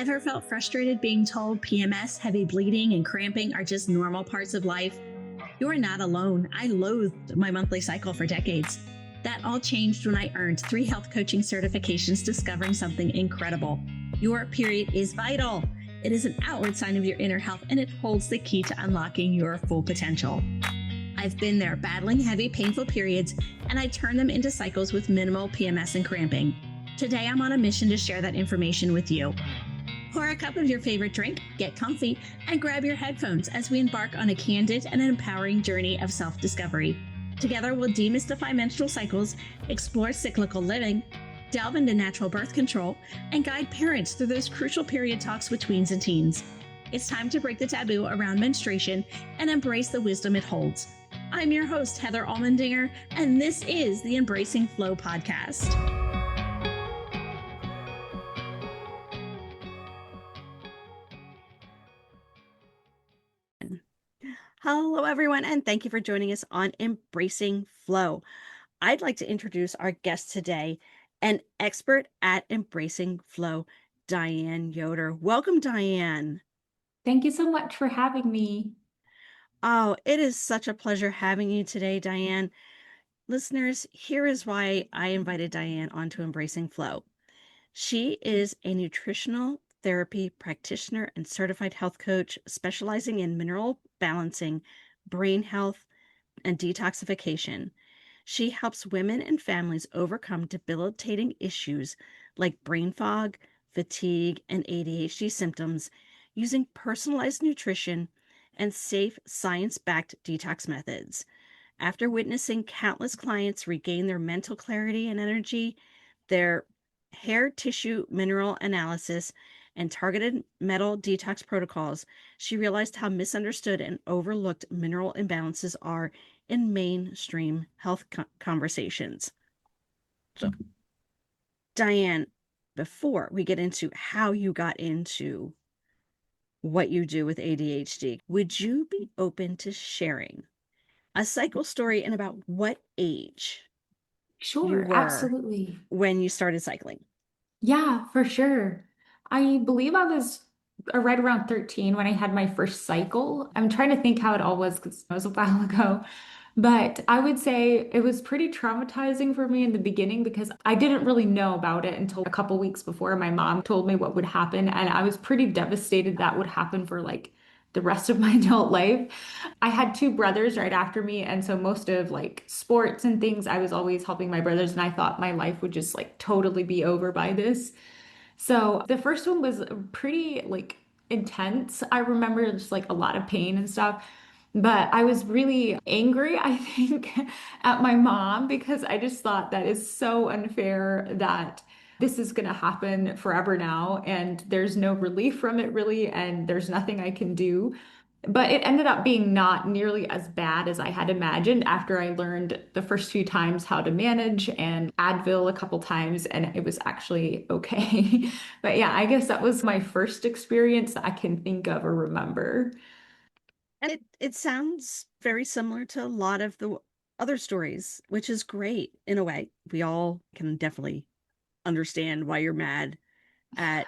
Ever felt frustrated being told PMS, heavy bleeding, and cramping are just normal parts of life? You are not alone. I loathed my monthly cycle for decades. That all changed when I earned 3 health coaching certifications discovering something incredible. Your period is vital. It is an outward sign of your inner health, and it holds the key to unlocking your full potential. I've been there battling heavy, painful periods, and I turn them into cycles with minimal PMS and cramping. Today, I'm on a mission to share that information with you. Pour a cup of your favorite drink, get comfy, and grab your headphones as we embark on a candid and empowering journey of self-discovery. Together, we'll demystify menstrual cycles, explore cyclical living, delve into natural birth control, and guide parents through those crucial period talks with tweens and teens. It's time to break the taboo around menstruation and embrace the wisdom it holds. I'm your host, Heather Allmendinger, and this is the Embracing Flow podcast. Hello, everyone, and thank you for joining us on Embracing Flow. I'd like to introduce our guest today, an expert at Embracing Flow, Diane Yoder. Welcome, Diane. Thank you so much for having me. Oh, it is such a pleasure having you today, Diane. Listeners, here is why I invited Diane onto Embracing Flow. She is a nutritional therapy practitioner and certified health coach specializing in mineral balancing, brain health, and detoxification. She helps women and families overcome debilitating issues like brain fog, fatigue, and ADHD symptoms using personalized nutrition and safe science-backed detox methods. After witnessing countless clients regain their mental clarity and energy, their hair tissue mineral analysis, and targeted metal detox protocols, she realized how misunderstood and overlooked mineral imbalances are in mainstream health conversations. So, Diane, before we get into how you got into what you do with ADHD, would you be open to sharing a cycle story and about what age you were Absolutely. when you started cycling? Yeah, for sure. I believe I was right around 13 when I had my first cycle. I'm trying to think how it all was because it was a while ago. But I would say it was pretty traumatizing for me in the beginning because I didn't really know about it until a couple weeks before my mom told me what would happen. And I was pretty devastated that would happen for like the rest of my adult life. I had 2 brothers right after me. And so most of like sports and things, I was always helping my brothers. And I thought my life would just like totally be over by this. So the first one was pretty like intense. I remember just like a lot of pain and stuff. But I was really angry, I think, at my mom because I just thought that is so unfair that this is going to happen forever now and there's no relief from it really and there's nothing I can do. But it ended up being not nearly as bad as I had imagined after I learned the first few times how to manage and Advil a couple times, and it was actually okay. But yeah, I guess that was my first experience that I can think of or remember. And it sounds very similar to a lot of the other stories, which is great in a way. We all can definitely understand why you're mad at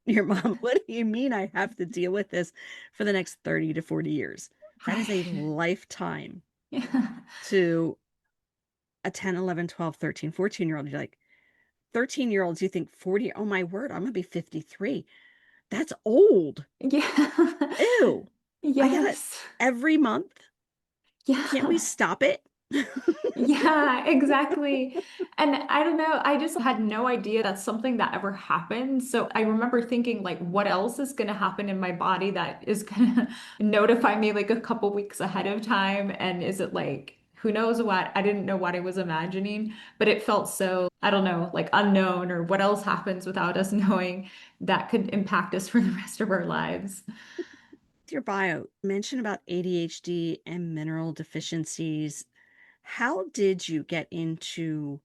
your mom. What do you mean I have to deal with this for the next 30 to 40 years? That is a lifetime Yeah. to a 10, 11, 12, 13, 14-year-old. You're like, 13-year-olds, you think 40, oh my word, I'm going to be 53. That's old. Yeah. Ew. I got it Yes. every month. Can't we Yeah. stop it? Yeah, exactly. And I don't know, I just had no idea that's something that ever happened. So I remember thinking, like, what else is going to happen in my body that is going to notify me like a couple weeks ahead of time? And is it like, who knows what? I didn't know what I was imagining, but it felt so, I don't know, like unknown or what else happens without us knowing that could impact us for the rest of our lives. Your bio mention about ADHD and mineral deficiencies. How did you get into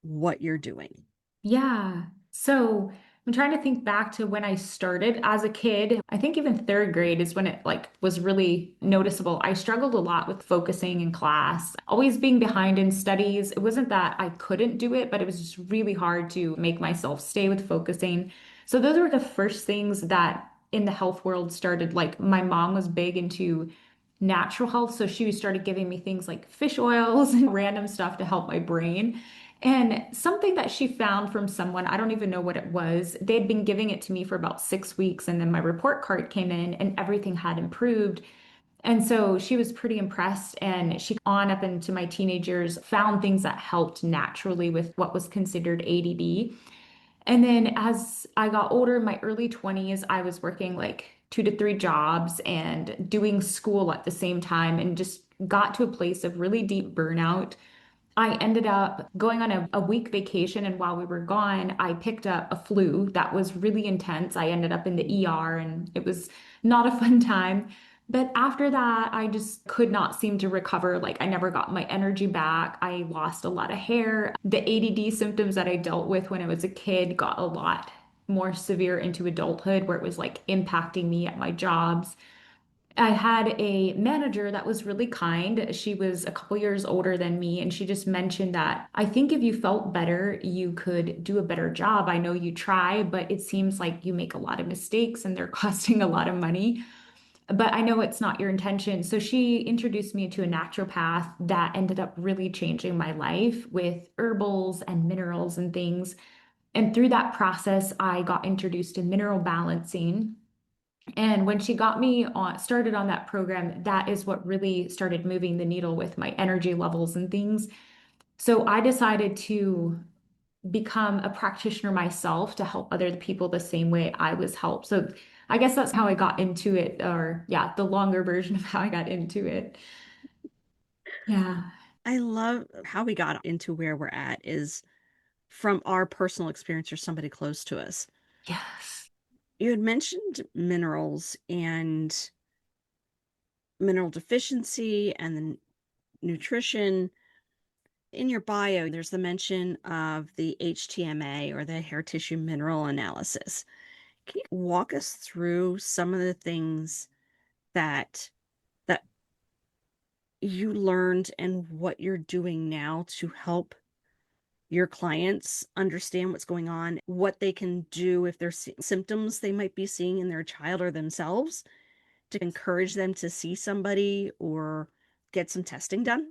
what you're doing? Yeah. So I'm trying to think back to when I started as a kid. I think even 3rd grade is when it like was really noticeable. I struggled a lot with focusing in class, always being behind in studies. It wasn't that I couldn't do it, but it was just really hard to make myself stay with focusing. So those were the first things that in the health world started. Like my mom was big into natural health, so she started giving me things like fish oils and random stuff to help my brain. And something that she found from someone, I don't even know what it was, they'd been giving it to me for about 6 weeks, and then my report card came in and everything had improved. And so she was pretty impressed, and she on up into my teenage years found things that helped naturally with what was considered ADD. And then as I got older in my early 20s, I was working like 2 to 3 jobs and doing school at the same time and just got to a place of really deep burnout. I ended up going on a week vacation, and while we were gone, I picked up a flu that was really intense. I ended up in the ER, and it was not a fun time. But after that, I just could not seem to recover. Like, I never got my energy back. I lost a lot of hair. The ADD symptoms that I dealt with when I was a kid got a lot more severe into adulthood, where it was like impacting me at my jobs. I had a manager that was really kind. She was a couple years older than me, and she just mentioned that I think if you felt better, you could do a better job. I know you try, but it seems like you make a lot of mistakes and they're costing a lot of money. But I know it's not your intention. So she introduced me to a naturopath that ended up really changing my life with herbals and minerals and things. And through that process, I got introduced to mineral balancing. And when she got me on started on that program, that is what really started moving the needle with my energy levels and things. So I decided to become a practitioner myself to help other people the same way I was helped. So I guess that's how I got into it, or yeah, the longer version of how I got into it. Yeah. I love how we got into where we're at is from our personal experience or somebody close to us. Yes. You had mentioned minerals and mineral deficiency and the nutrition. In your bio, there's the mention of the HTMA or the hair tissue mineral analysis. Can you walk us through some of the things that that you learned and what you're doing now to help your clients understand what's going on, what they can do if there's symptoms they might be seeing in their child or themselves to encourage them to see somebody or get some testing done?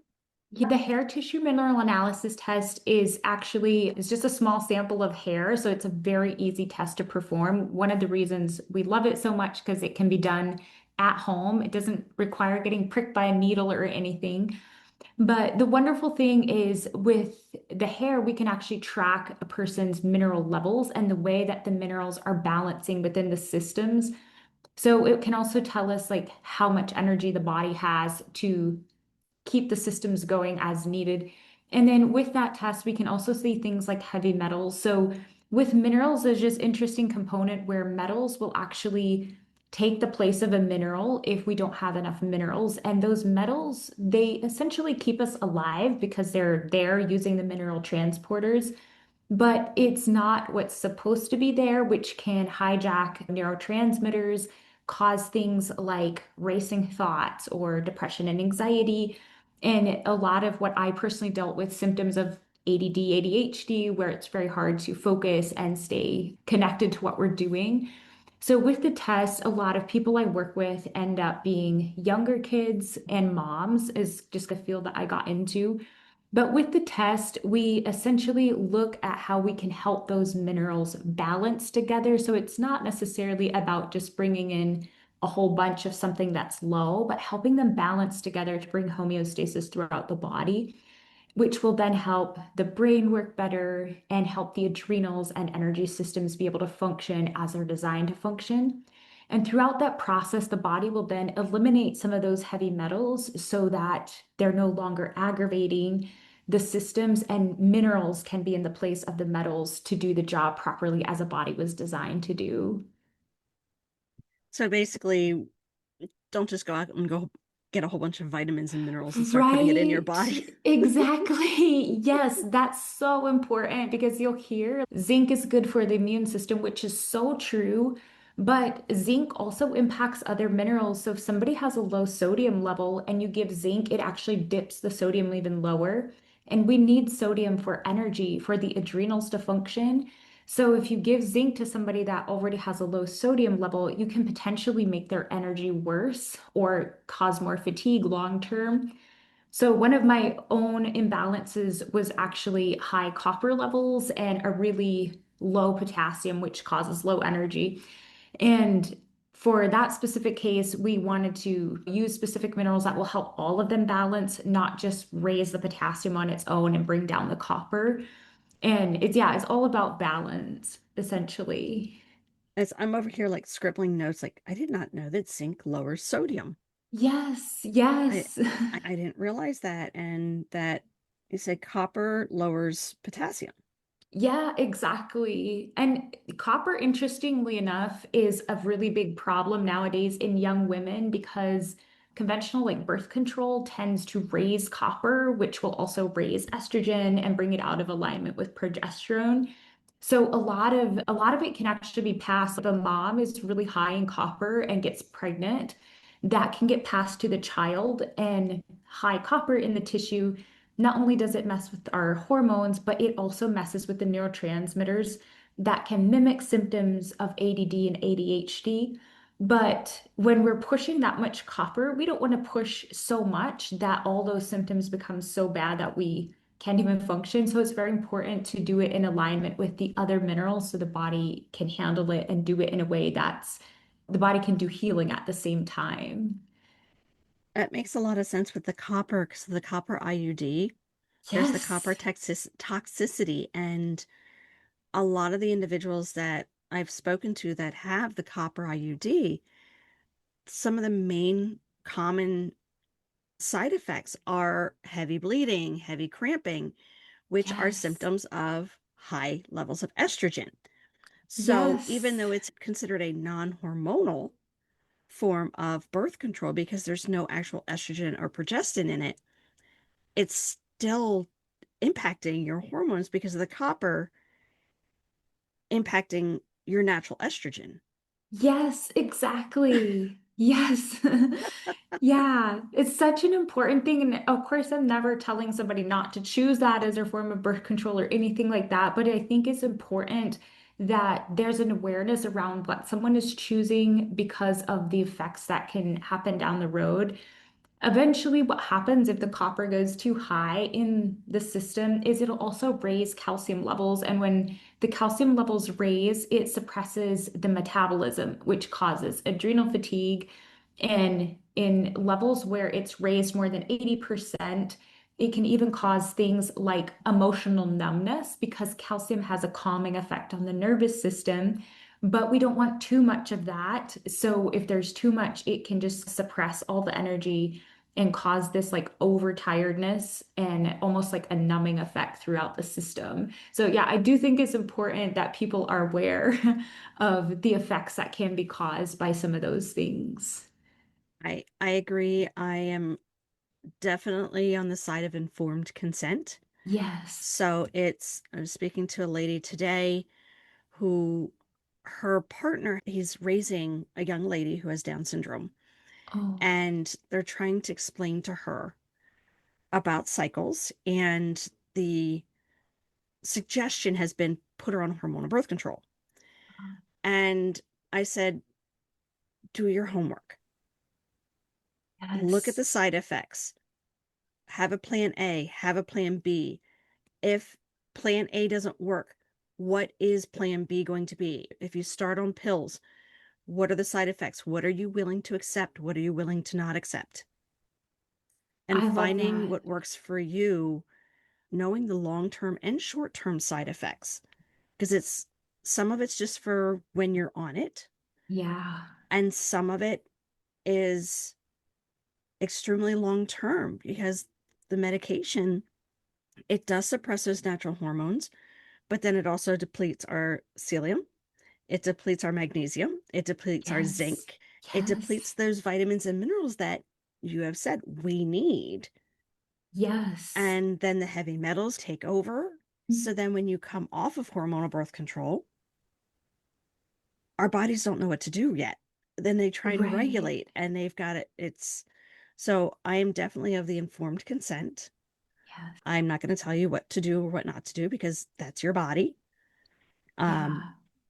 Yeah, the hair tissue mineral analysis test is actually it's just a small sample of hair, so it's a very easy test to perform. One of the reasons we love it so much because it can be done at home. It doesn't require getting pricked by a needle or anything. But the wonderful thing is with the hair, we can actually track a person's mineral levels and the way that the minerals are balancing within the systems. So it can also tell us like how much energy the body has to keep the systems going as needed. And then with that test, we can also see things like heavy metals. So with minerals, there's just interesting component where metals will actually take the place of a mineral if we don't have enough minerals. And those metals, they essentially keep us alive because they're there using the mineral transporters, but it's not what's supposed to be there, which can hijack neurotransmitters, cause things like racing thoughts or depression and anxiety. And a lot of what I personally dealt with symptoms of ADD, ADHD, where it's very hard to focus and stay connected to what we're doing. So, with the test, a lot of people I work with end up being younger kids and moms, is just a field that I got into. But with the test, we essentially look at how we can help those minerals balance together. So it's not necessarily about just bringing in a whole bunch of something that's low, but helping them balance together to bring homeostasis throughout the body, which will then help the brain work better and help the adrenals and energy systems be able to function as they're designed to function. And throughout that process, the body will then eliminate some of those heavy metals so that they're no longer aggravating the systems, and minerals can be in the place of the metals to do the job properly as a body was designed to do. So basically, don't just go out and go get a whole bunch of vitamins and minerals and start putting it in your Right. body. Exactly. Yes, that's so important because you'll hear zinc is good for the immune system, which is so true. But zinc also impacts other minerals. So if somebody has a low sodium level and you give zinc, it actually dips the sodium even lower. And we need sodium for energy, for the adrenals to function. So if you give zinc to somebody that already has a low sodium level, you can potentially make their energy worse or cause more fatigue long term. So one of my own imbalances was actually high copper levels and a really low potassium, which causes low energy. And for that specific case, we wanted to use specific minerals that will help all of them balance, not just raise the potassium on its own and bring down the copper. And yeah, it's all about balance, essentially. As I'm over here like scribbling notes, like I did not know that zinc lowers sodium. Yes, I yes. I didn't realize that, and that you said copper lowers potassium. Yeah, exactly. And copper, interestingly enough, is a really big problem nowadays in young women because conventional like birth control tends to raise copper, which will also raise estrogen and bring it out of alignment with progesterone. So a lot of it can actually be passed. If a mom is really high in copper and gets pregnant, that can get passed to the child. And high copper in the tissue, not only does it mess with our hormones, but it also messes with the neurotransmitters that can mimic symptoms of ADD and ADHD. But when we're pushing that much copper, we don't want to push so much that all those symptoms become so bad that we can't even function. So it's very important to do it in alignment with the other minerals so the body can handle it and do it in a way that's the body can do healing at the same time. That makes a lot of sense with the copper, because the copper IUD, there's the copper Yes. toxicity. And a lot of the individuals that I've spoken to that have the copper IUD, some of the main common side effects are heavy bleeding, heavy cramping, which are Yes. symptoms of high levels of estrogen. So even Yes. though it's considered a non-hormonal form of birth control because there's no actual estrogen or progestin in it, it's still impacting your hormones because of the copper impacting your natural estrogen. Yes, exactly. Yes. Yeah, it's such an important thing. And of course, I'm never telling somebody not to choose that as their form of birth control or anything like that. But I think it's important that there's an awareness around what someone is choosing because of the effects that can happen down the road. Eventually, what happens if the copper goes too high in the system is it'll also raise calcium levels. And when the calcium levels raise, it suppresses the metabolism, which causes adrenal fatigue. And in levels where it's raised more than 80%, it can even cause things like emotional numbness because calcium has a calming effect on the nervous system. But we don't want too much of that. So if there's too much, it can just suppress all the energy and cause this like overtiredness and almost like a numbing effect throughout the system. So yeah, I do think it's important that people are aware of the effects that can be caused by some of those things. I agree. I am definitely on the side of informed consent. Yes. So I was speaking to a lady today who her partner, he's raising a young lady who has Down syndrome, Oh, and they're trying to explain to her about cycles, and the suggestion has been put her on hormonal birth control. And I said, do your homework, look at yes. the side effects, have a plan A, have a plan B. If plan A doesn't work, what is plan B going to be? If you start on pills, what are the side effects? What are you willing to accept? What are you willing to not accept? And I love finding that. what works for you, knowing the long term and short term side effects, because it's some of it's just for when you're on it, Yeah. and some of it is extremely long term because the medication, it does suppress those natural hormones, but then it also depletes our psyllium. It depletes our magnesium. It depletes our Yes. zinc. It depletes Yes. those vitamins and minerals that you have said we need. Yes. And then the heavy metals take over. So then when you come off of hormonal birth control, our bodies don't know what to do yet. Then they try to Right. regulate and they've got it. It's so I am definitely of the informed consent. Yes. I'm not going to tell you what to do or what not to do because that's your body. Um, Yeah.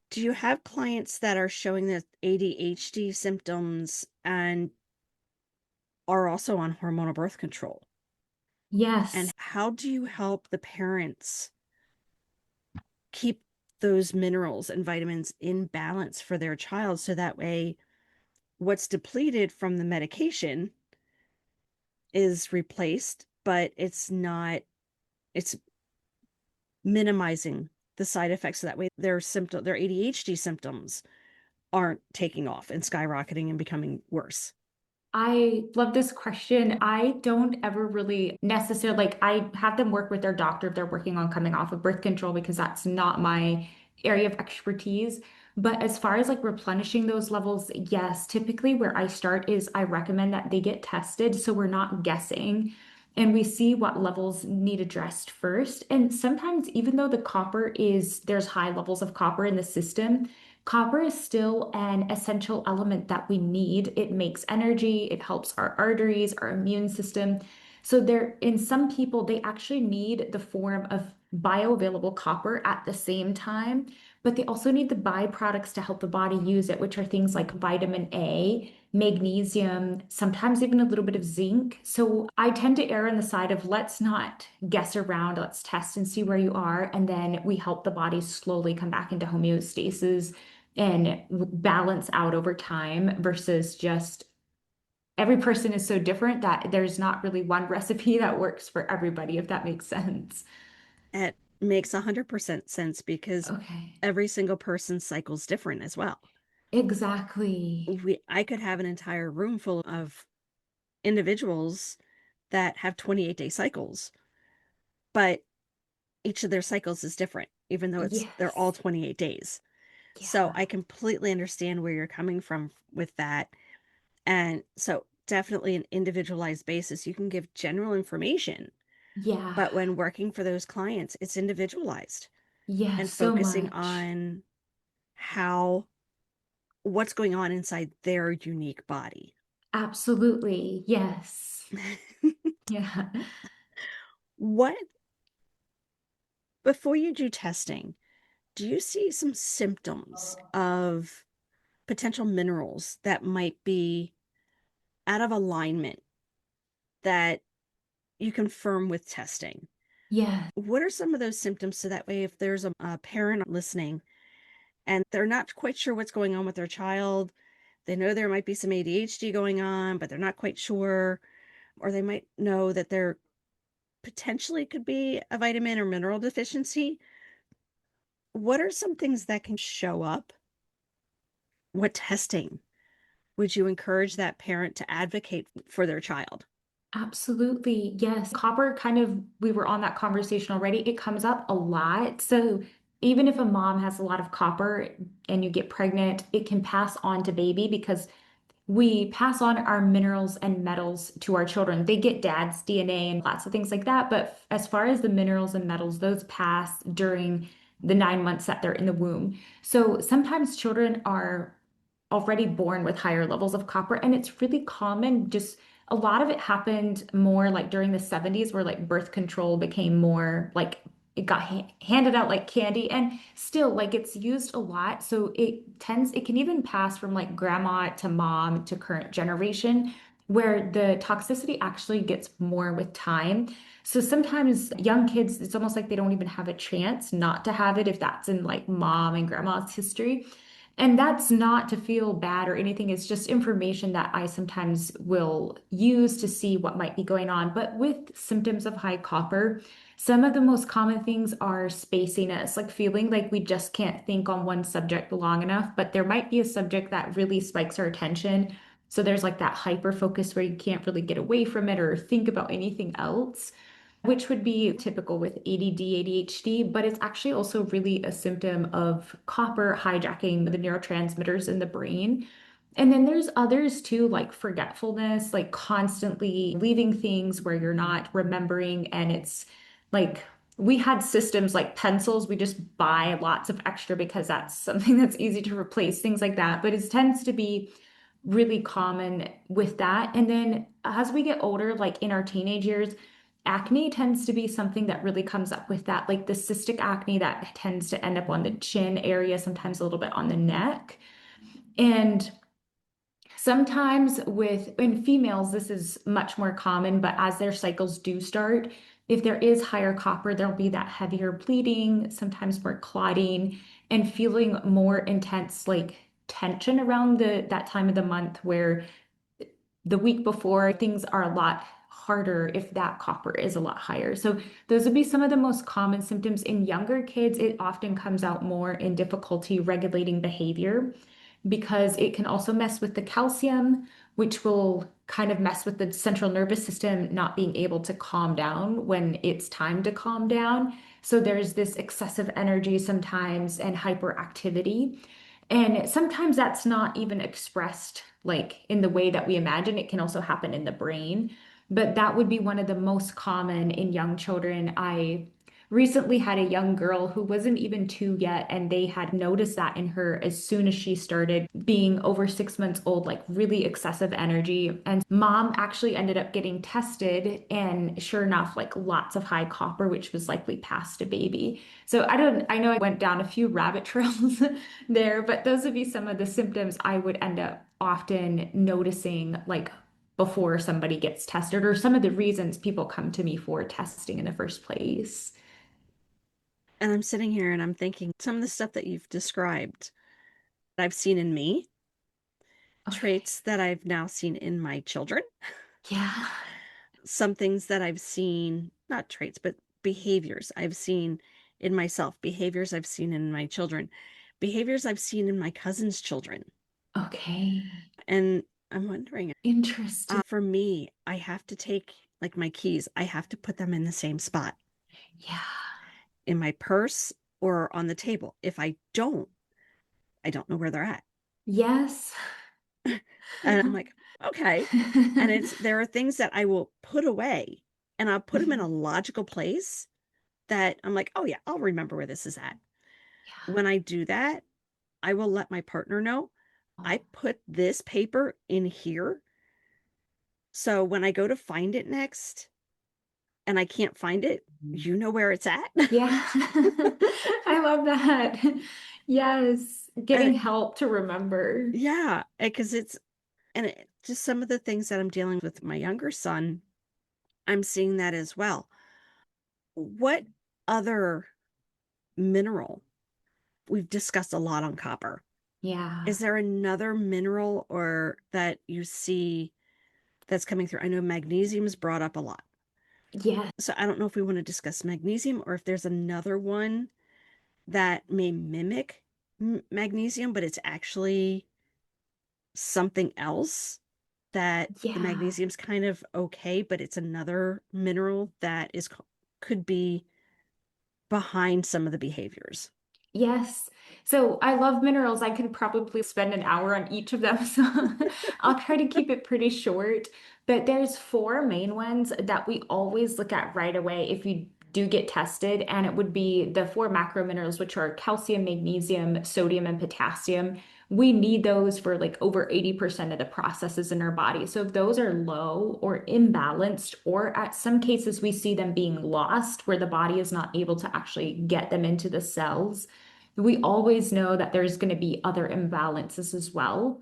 do you have clients that are showing the ADHD symptoms and are also on hormonal birth control? And Yes. how do you help the parents keep those minerals and vitamins in balance for their child so that way what's depleted from the medication is replaced, but it's minimizing the side effects so that way their ADHD symptoms aren't taking off and skyrocketing and becoming worse. I love this question. I don't ever really necessarily like I have them work with their doctor if they're working on coming off of birth control because that's not my area of expertise. But as far as like replenishing those levels, yes, typically where I start is I recommend that they get tested so we're not guessing and we see what levels need addressed first. And sometimes even though there's high levels of copper in the system, copper is still an essential element that we need. It makes energy, it helps our arteries, our immune system. So in some people, they actually need the form of bioavailable copper at the same time, but they also need the byproducts to help the body use it, which are things like vitamin A, magnesium, sometimes even a little bit of zinc. So I tend to err on the side of let's not guess around, let's test and see where you are. And then we help the body slowly come back into homeostasis and balance out over time versus just every person is so different that there's not really one recipe that works for everybody, if that makes sense. It makes 100% sense because Okay. every single person's cycle is different as well. Exactly. I could have an entire room full of individuals that have 28-day cycles, but each of their cycles is different, even though they're all Yes. 28 days. So Yeah. I completely understand where you're coming from with that. And so definitely an individualized basis. You can give general information, Yeah. but when working for those clients, it's individualized Yeah, and so focusing much. on how what's going on inside their unique body. Absolutely. Yes. Yeah. What before you do testing, do you see some symptoms of potential minerals that might be out of alignment that you confirm with testing? Yeah. What are some of those symptoms so that way if there's a parent listening and they're not quite sure what's going on with their child, they know there might be some ADHD going on, but they're not quite sure, or they might know that there potentially could be a vitamin or mineral deficiency. What are some things that can show up? What testing would you encourage that parent to advocate for their child? Absolutely. Yes. Copper kind of, we were on that conversation already. It comes up a lot. So even if a mom has a lot of copper and you get pregnant, it can pass on to baby because we pass on our minerals and metals to our children. They get dad's DNA and lots of things like that. But as far as the minerals and metals, those pass during the 9 months that they're in the womb. So sometimes children are already born with higher levels of copper, and it's really common. Just a lot of it happened more like during the 70s, where like birth control became more like it got handed out like candy and still like it's used a lot so it can even pass from like grandma to mom to current generation where the toxicity actually gets more with time. So sometimes young kids it's almost like they don't even have a chance not to have it if that's in like mom and grandma's history. And that's not to feel bad or anything. It's just information that I sometimes will use to see what might be going on. But with symptoms of high copper, some of the most common things are spaciness, like feeling like we just can't think on one subject long enough, but there might be a subject that really spikes our attention. So there's like that hyper focus where you can't really get away from it or think about anything else, which would be typical with ADD, ADHD, but it's actually also really a symptom of copper hijacking the neurotransmitters in the brain. And then there's others too, like forgetfulness, like constantly leaving things where you're not remembering. And it's like we had systems like pencils, we just buy lots of extra because that's something that's easy to replace, things like that. But it tends to be really common with that. And then as we get older, like in our teenage years, acne tends to be something that really comes up with that, like the cystic acne that tends to end up on the chin area, sometimes a little bit on the neck. And sometimes in females, this is much more common, but as their cycles do start, if there is higher copper, there'll be that heavier bleeding, sometimes more clotting, and feeling more intense, like tension around that time of the month where the week before things are a lot harder if that copper is a lot higher. So those would be some of the most common symptoms in younger kids. It often comes out more in difficulty regulating behavior because it can also mess with the calcium, which will kind of mess with the central nervous system not being able to calm down when it's time to calm down. So there's this excessive energy sometimes and hyperactivity. And sometimes that's not even expressed like in the way that we imagine. It can also happen in the brain. But that would be one of the most common in young children. I recently had a young girl who wasn't even two yet, and they had noticed that in her as soon as she started being over 6 months old, like really excessive energy. And mom actually ended up getting tested, and sure enough, like lots of high copper, which was likely past a baby. So I know I went down a few rabbit trails there, but those would be some of the symptoms I would end up often noticing, like before somebody gets tested, or some of the reasons people come to me for testing in the first place. And I'm sitting here and I'm thinking some of the stuff that you've described, I've seen in me, Okay. traits that I've now seen in my children, Yeah. some things that I've seen, not traits, but behaviors I've seen in myself, behaviors I've seen in my children, behaviors I've seen in my cousin's children. Okay. And I'm wondering, Interesting. for me, I have to take like my keys, I have to put them in the same spot Yeah. in my purse or on the table. If I don't, I don't know where they're at. Yes. And I'm like, okay. And there are things that I will put away and I'll put them in a logical place that I'm like, oh yeah, I'll remember where this is at. Yeah. When I do that, I will let my partner know I Oh. put this paper in here. So when I go to find it next and I can't find it, you know where it's at. Yeah. I love that. Yes. And Getting help to remember. yeah, because just some of the things that I'm dealing with my younger son, I'm seeing that as well. What other mineral? We've discussed a lot on copper. Is Yeah. there another mineral or that you see that's coming through? I know magnesium is brought up a lot. Yes. So I don't know if we want to discuss magnesium or if there's another one that may mimic magnesium, but it's actually something else that the Yeah. magnesium's kind of okay, but it's another mineral that could be behind some of the behaviors. Yes. So I love minerals. I could probably spend an hour on each of them. So I'll try to keep it pretty short. But there's four main ones that we always look at right away if you do get tested. And it would be the four macro minerals, which are calcium, magnesium, sodium, and potassium. We need those for like over 80% of the processes in our body. So if those are low or imbalanced, or at some cases we see them being lost where the body is not able to actually get them into the cells, we always know that there's going to be other imbalances as well.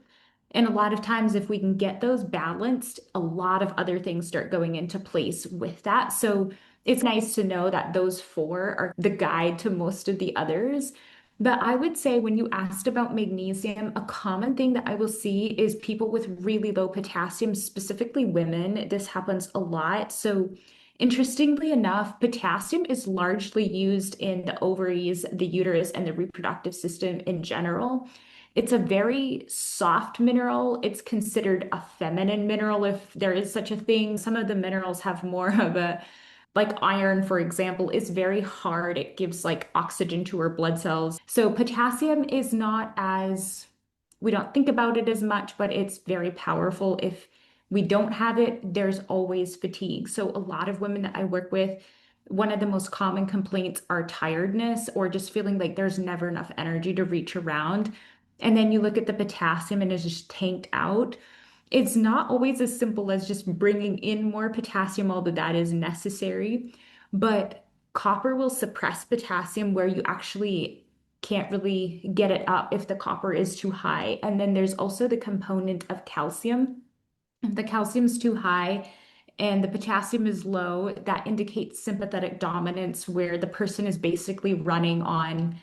And a lot of times, if we can get those balanced, a lot of other things start going into place with that. So it's nice to know that those four are the guide to most of the others. But I would say when you asked about magnesium, a common thing that I will see is people with really low potassium, specifically women. This happens a lot. So interestingly enough, potassium is largely used in the ovaries, the uterus, and the reproductive system in general. It's a very soft mineral. It's considered a feminine mineral if there is such a thing. Some of the minerals have more of a, like iron, for example, is very hard. It gives like oxygen to our blood cells. So potassium is not as, we don't think about it as much, but it's very powerful. If we don't have it, there's always fatigue. So a lot of women that I work with, one of the most common complaints are tiredness or just feeling like there's never enough energy to reach around. And then you look at the potassium and it's just tanked out. It's not always as simple as just bringing in more potassium, although that is necessary. But copper will suppress potassium where you actually can't really get it up if the copper is too high. And then there's also the component of calcium. If the calcium's too high and the potassium is low, that indicates sympathetic dominance, where the person is basically running on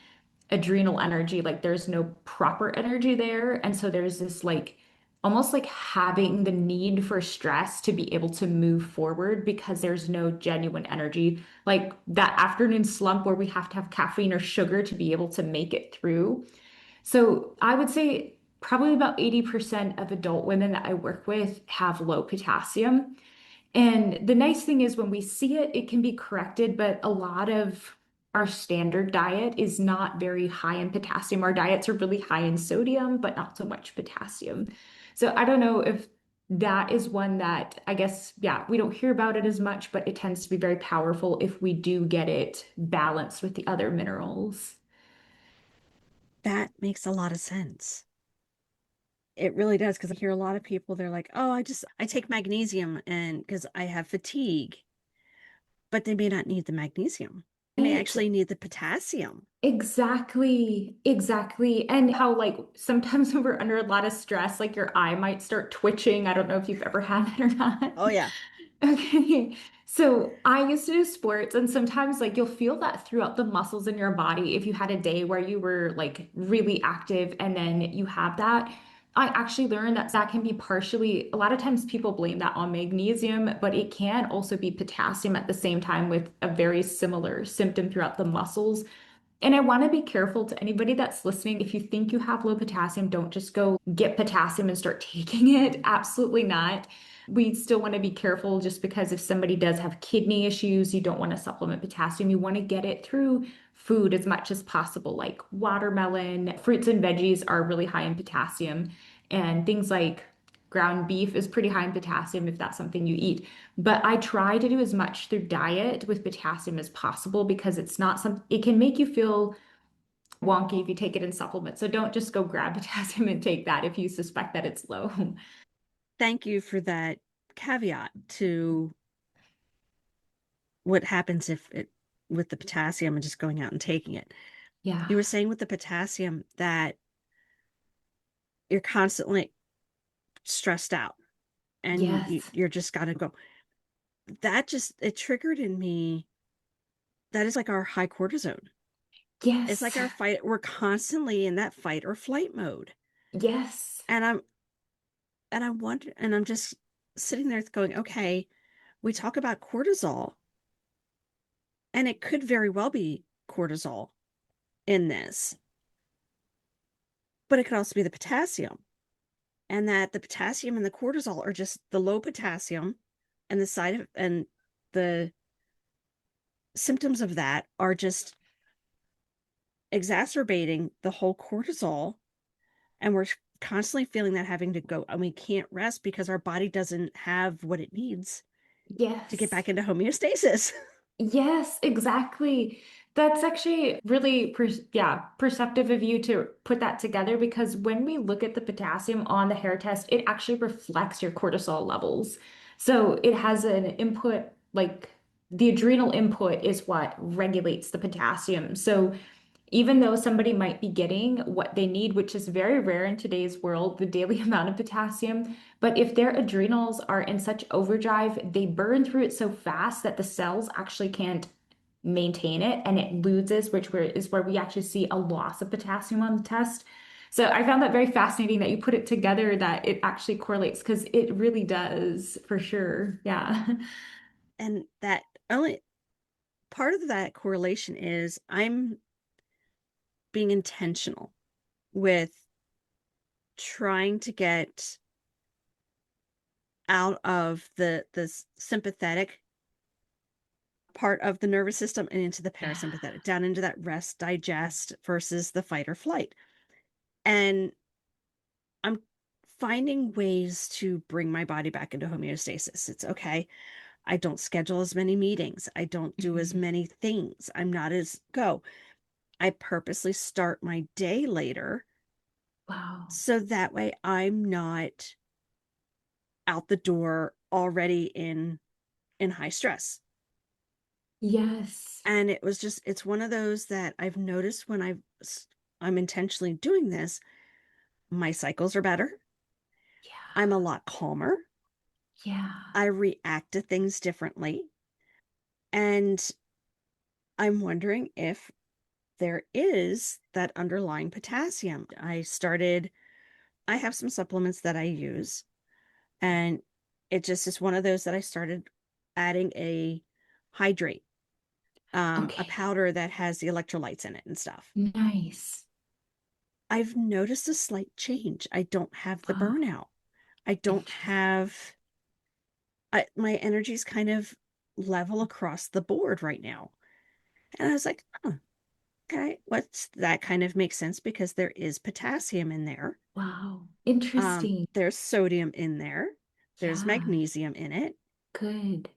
adrenal energy. Like there's no proper energy there. And so there's this like almost like having the need for stress to be able to move forward because there's no genuine energy. Like that afternoon slump where we have to have caffeine or sugar to be able to make it through. So I would say probably about 80% of adult women that I work with have low potassium. And the nice thing is when we see it, it can be corrected, but a lot of our standard diet is not very high in potassium. Our diets are really high in sodium, but not so much potassium. So I don't know if that is one that I guess, yeah, we don't hear about it as much, but it tends to be very powerful if we do get it balanced with the other minerals. That makes a lot of sense. It really does because I hear a lot of people, they're like, oh, I take magnesium and because I have fatigue, but they may not need the magnesium. They may Right. actually need the potassium. Exactly, exactly. And how, like, sometimes when we're under a lot of stress, like your eye might start twitching. I don't know if you've ever had that or not. Oh, yeah. Okay. So I used to do sports, and sometimes, like, you'll feel that throughout the muscles in your body. If you had a day where you were, like, really active and then you have that, I actually learned that that can be partially, a lot of times people blame that on magnesium, but it can also be potassium at the same time with a very similar symptom throughout the muscles. And I want to be careful to anybody that's listening. If you think you have low potassium, don't just go get potassium and start taking it. Absolutely not. We still want to be careful just because if somebody does have kidney issues, you don't want to supplement potassium. You want to get it through food as much as possible, like watermelon, fruits and veggies are really high in potassium, and things like ground beef is pretty high in potassium if that's something you eat. But I try to do as much through diet with potassium as possible because it's not some, it can make you feel wonky if you take it in supplements. So don't just go grab potassium and take that if you suspect that it's low. Thank you for that caveat to what happens if it with the potassium and just going out and taking it. Yeah. You were saying with the potassium that you're constantly stressed out and Yes. you're just got to go. That just, it triggered in me. That is like our high cortisone. It's Yes. like our fight. We're constantly in that fight or flight mode. Yes. And I wonder, and I'm just sitting there going, okay, we talk about cortisol, and it could very well be cortisol in this, but it could also be the potassium. And that the potassium and the cortisol are just the low potassium and the side of, and the symptoms of that are just exacerbating the whole cortisol. And we're constantly feeling that having to go, and we can't rest because our body doesn't have what it needs to get Yes. back into homeostasis. Yes, exactly. That's actually really, yeah, perceptive of you to put that together because when we look at the potassium on the hair test, it actually reflects your cortisol levels. So it has an input, like the adrenal input is what regulates the potassium. So even though somebody might be getting what they need, which is very rare in today's world, the daily amount of potassium, but if their adrenals are in such overdrive, they burn through it so fast that the cells actually can't maintain it and it loses, is where we actually see a loss of potassium on the test. So I found that very fascinating that you put it together that it actually correlates because it really does for sure. Yeah. And that only part of that correlation is I'm being intentional with trying to get out of the sympathetic part of the nervous system and into the Yeah. parasympathetic, down into that rest, digest versus the fight or flight. And I'm finding ways to bring my body back into homeostasis. It's okay. I don't schedule as many meetings. I don't do as Mhm. many things. I'm not as go. I purposely start my day later Wow. so that way I'm not out the door already in high stress. Yes. And it's one of those that I've noticed when I'm intentionally doing this, my cycles are better. I'm a Yeah. lot calmer. Yeah. I react to things differently. And I'm wondering if there is that underlying potassium. I have some supplements that I use, and it just is one of those that I started adding a hydrate, a Okay. powder that has the electrolytes in it and stuff. Nice. I've noticed a slight change. I don't have the Wow. burnout. I don't Interesting. have my energy's kind of level across the board right now. And I was like, oh, okay, what's that kind of makes sense because there is potassium in there. Wow. Interesting. There's sodium in there. There's Yeah. magnesium in it, Good.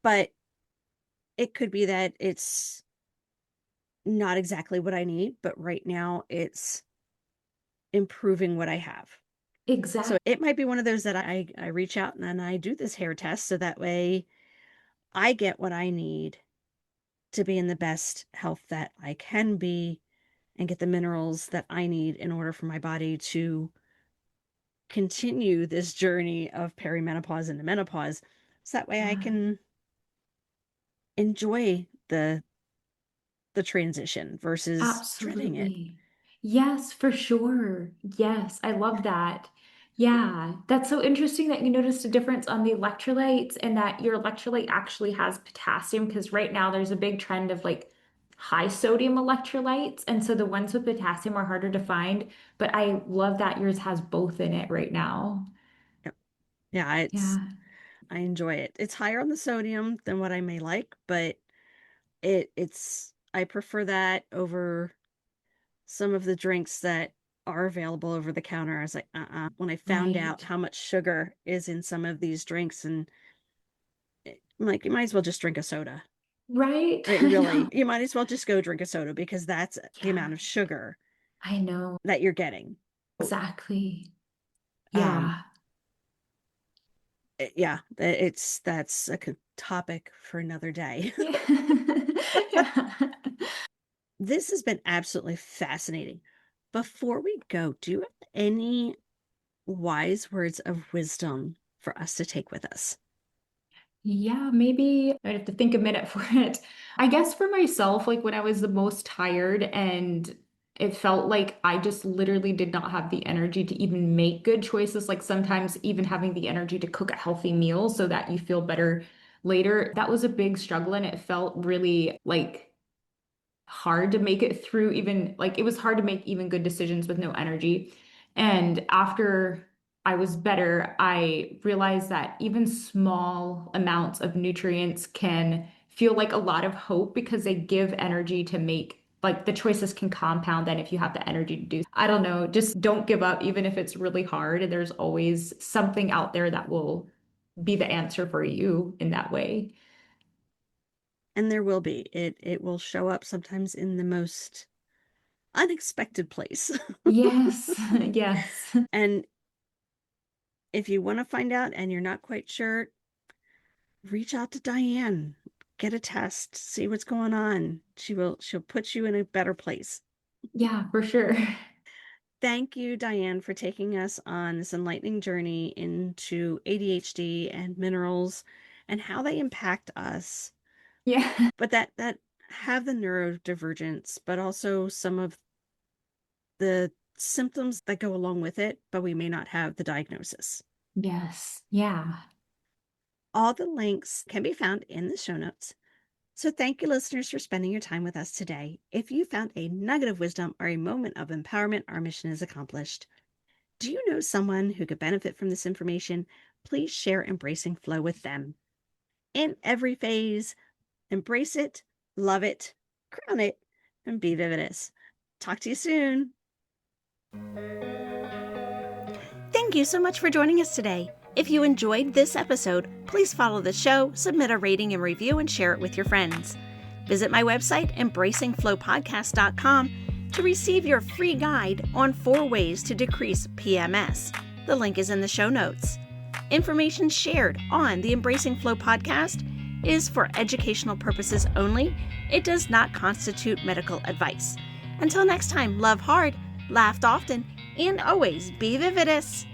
but it could be that it's not exactly what I need, but right now it's improving what I have. So Exactly. it might be one of those that I reach out and then I do this hair test so that way I get what I need to be in the best health that I can be and get the minerals that I need in order for my body to continue this journey of perimenopause into menopause. So that way I Yeah. can enjoy the transition versus dreading it. Absolutely. Yes, for sure. Yes, I love that. Yeah, that's so interesting that you noticed a difference on the electrolytes and that your electrolyte actually has potassium because right now there's a big trend of like high sodium electrolytes. And so the ones with potassium are harder to find, but I love that yours has both in it right now. Yep. Yeah, Yeah. I enjoy it. It's higher on the sodium than what I may like, but it's I prefer that over some of the drinks that are available over the counter. I was like, when I found out Right. how much sugar is in some of these drinks, and I'm like, you might as well just drink a soda. Right. I mean, I really, know. you might as well just go drink a soda because that's the Yeah, amount of sugar I know. that you're getting. Exactly. Um, Yeah. yeah, that's a topic for another day. Yeah. Yeah. This has been absolutely fascinating. Before we go, do you have any wise words of wisdom for us to take with us? Yeah, maybe I'd have to think a minute for it. I guess for myself, like when I was the most tired and it felt like I just literally did not have the energy to even make good choices, like sometimes even having the energy to cook a healthy meal so that you feel better later. That was a big struggle and it felt really like hard to make it through even like it was hard to make even good decisions with no energy. And after I was better, I realized that even small amounts of nutrients can feel like a lot of hope because they give energy to make like the choices can compound then if you have the energy to do. I don't know, just don't give up even if it's really hard. There's always something out there that will be the answer for you in that way. And there will be. It will show up sometimes in the most unexpected place. Yes, yes. And if you want to find out and you're not quite sure, reach out to Diane. Get a test, see what's going on. She'll put you in a better place. Yeah, for sure. Thank you, Diane, for taking us on this enlightening journey into ADHD and minerals and how they impact us, Yeah. but that have the neurodivergence, but also some of the symptoms that go along with it, but we may not have the diagnosis. Yes. Yeah. All the links can be found in the show notes. So thank you, listeners, for spending your time with us today. If you found a nugget of wisdom or a moment of empowerment, our mission is accomplished. Do you know someone who could benefit from this information? Please share Embracing Flow with them. In every phase, embrace it, love it, crown it, and be vividous. Talk to you soon. Thank you so much for joining us today. If you enjoyed this episode, please follow the show, submit a rating and review, and share it with your friends. Visit my website, embracingflowpodcast.com, to receive your free guide on 4 ways to decrease PMS. The link is in the show notes. Information shared on the Embracing Flow podcast is for educational purposes only. It does not constitute medical advice. Until next time, love hard, laugh often, and always be vividus.